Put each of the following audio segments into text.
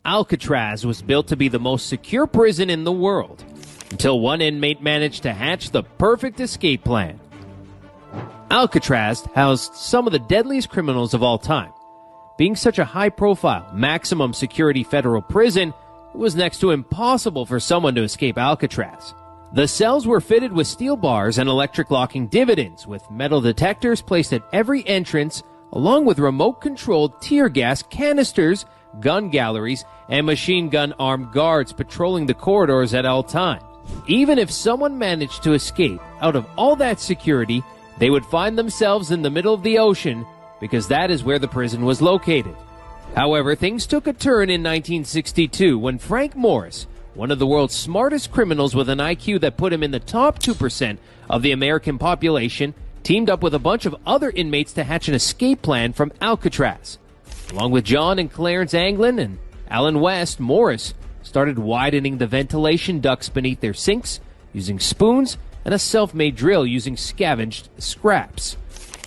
Alcatraz was built to be the most secure prison in the world, until one inmate managed to hatch the perfect escape plan. Alcatraz housed some of the deadliest criminals of all time. Being such a high-profile, maximum security federal prison, it was next to impossible for someone to escape Alcatraz. The cells were fitted with steel bars and electric locking dividends, with metal detectors placed at every entrance, along with remote-controlled tear gas canisters, gun galleries, and machine gun armed guards patrolling the corridors at all times. Even if someone managed to escape out of all that security, they would find themselves in the middle of the ocean, because that is where the prison was located. However, things took a turn in 1962 when Frank Morris, one of the world's smartest criminals with an IQ that put him in the top 2% of the American population, teamed up with a bunch of other inmates to hatch an escape plan from Alcatraz. Along with John and Clarence Anglin and Alan West, Morris started widening the ventilation ducts beneath their sinks using spoons and a self-made drill using scavenged scraps.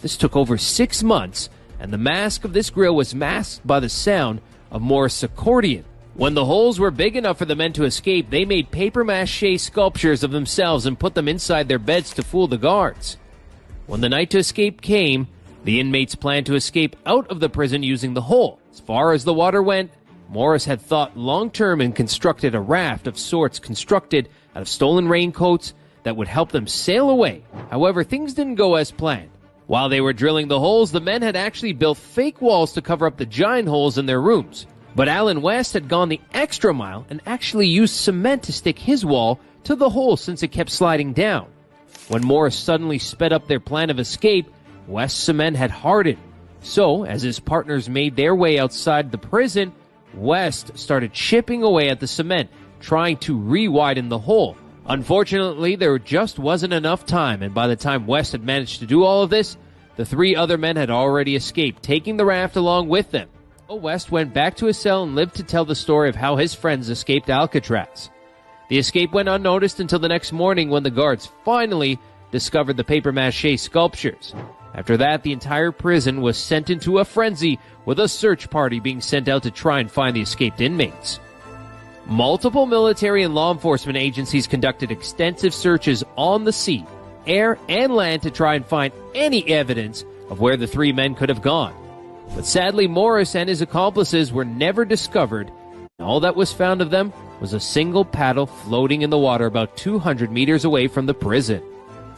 This took over 6 months, and the mask of this grill was masked by the sound of Morris' accordion. When the holes were big enough for the men to escape, they made papier-mâché sculptures of themselves and put them inside their beds to fool the guards. When the night to escape came, the inmates planned to escape out of the prison using the hole. As far as the water went, Morris had thought long-term and constructed a raft of sorts constructed out of stolen raincoats that would help them sail away. However, things didn't go as planned. While they were drilling the holes, the men had actually built fake walls to cover up the giant holes in their rooms. But Alan West had gone the extra mile and actually used cement to stick his wall to the hole since it kept sliding down. When Morris suddenly sped up their plan of escape, West's cement had hardened. So, as his partners made their way outside the prison, West started chipping away at the cement, trying to re-widen the hole. Unfortunately, there just wasn't enough time, and by the time West had managed to do all of this, the 3 other men had already escaped, taking the raft along with them. West went back to his cell and lived to tell the story of how his friends escaped Alcatraz. The escape went unnoticed until the next morning when the guards finally discovered the papier-mâché sculptures. After that, the entire prison was sent into a frenzy, with a search party being sent out to try and find the escaped inmates. Multiple military and law enforcement agencies conducted extensive searches on the sea, air, and land to try and find any evidence of where the 3 men could have gone. But sadly, Morris and his accomplices were never discovered, and all that was found of them was a single paddle floating in the water about 200 meters away from the prison.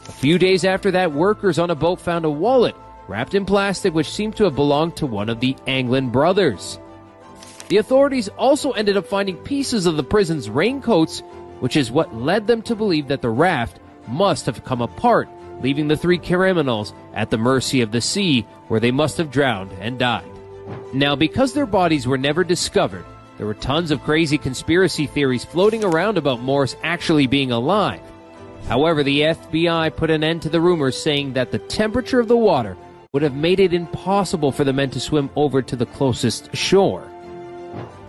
A few days after that, workers on a boat found a wallet wrapped in plastic which seemed to have belonged to one of the Anglin brothers. The authorities also ended up finding pieces of the prison's raincoats, which is what led them to believe that the raft must have come apart, leaving the 3 criminals at the mercy of the sea, where they must have drowned and died. Now, because their bodies were never discovered, there were tons of crazy conspiracy theories floating around about Morris actually being alive. However, the FBI put an end to the rumors, saying that the temperature of the water would have made it impossible for the men to swim over to the closest shore.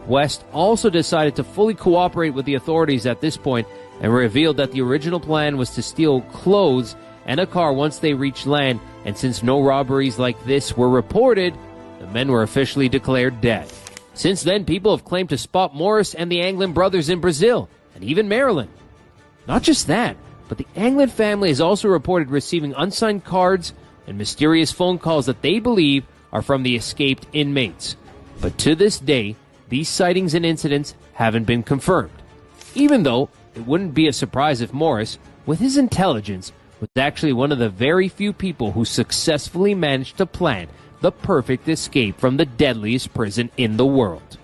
West also decided to fully cooperate with the authorities at this point and revealed that the original plan was to steal clothes and a car once they reached land, and since no robberies like this were reported, the men were officially declared dead. Since then, people have claimed to spot Morris and the Anglin brothers in Brazil, and even Maryland. Not just that, but the Anglin family has also reported receiving unsigned cards and mysterious phone calls that they believe are from the escaped inmates. But to this day, these sightings and incidents haven't been confirmed, even though it wouldn't be a surprise if Morris, with his intelligence, was actually one of the very few people who successfully managed to plan the perfect escape from the deadliest prison in the world.